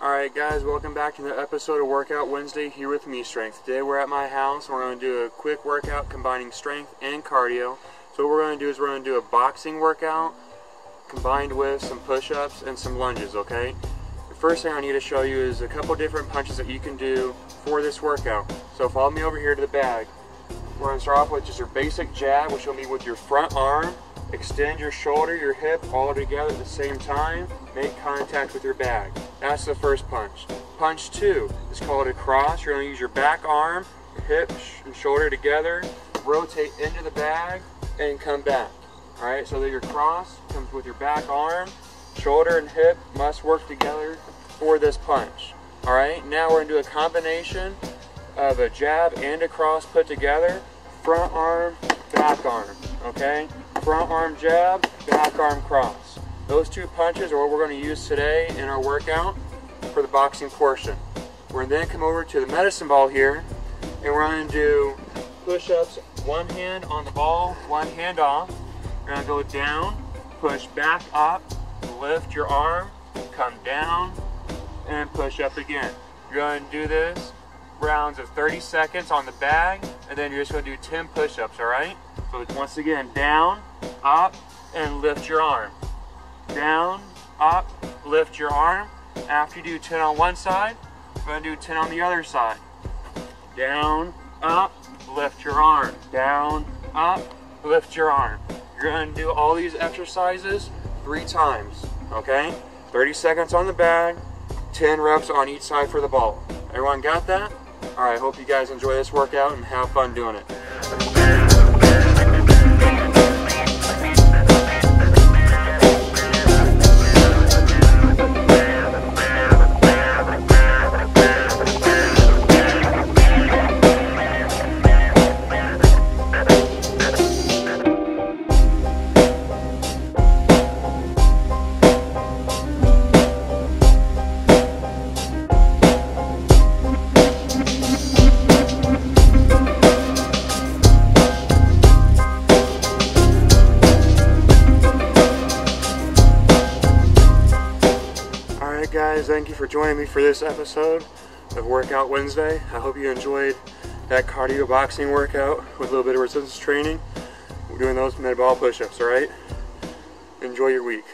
Alright guys, welcome back to the episode of Workout Wednesday here with Me Strength. Today we're at my house. We're going to do a quick workout combining strength and cardio. So what we're going to do is we're going to do a boxing workout combined with some push-ups and some lunges, okay? The first thing I need to show you is a couple different punches that you can do for this workout. So follow me over here to the bag. We're going to start off with just your basic jab, which will be with your front arm. Extend your shoulder, your hip all together at the same time. Make contact with your bag. That's the first punch. Punch 2 is called a cross. You're going to use your back arm, your hip and shoulder together, rotate into the bag, and come back. Alright, so that your cross comes with your back arm, shoulder and hip must work together for this punch. Alright, now we're going to do a combination of a jab and a cross put together. Front arm, back arm. Okay? Front arm jab, back arm cross. Those two punches are what we're going to use today in our workout for the boxing portion. We're going to then come over to the medicine ball here, and we're going to do push-ups, one hand on the ball, one hand off. We're going to go down, push back up, lift your arm, come down, and push up again. You're going to do this rounds of 30 seconds on the bag, and then you're just going to do 10 push-ups, alright? So once again, down, up, and lift your arm. Down, up, lift your arm. After you do 10 on one side, we're going to do 10 on the other side. Down, up, lift your arm. Down, up, lift your arm. You're going to do all these exercises 3 times, okay? 30 seconds on the bag, 10 reps on each side for the ball. Everyone got that? Alright, hope you guys enjoy this workout and have fun doing it. Guys, thank you for joining me for this episode of Workout Wednesday. I hope you enjoyed that cardio boxing workout with a little bit of resistance training. We're doing those med ball push-ups, alright? Enjoy your week.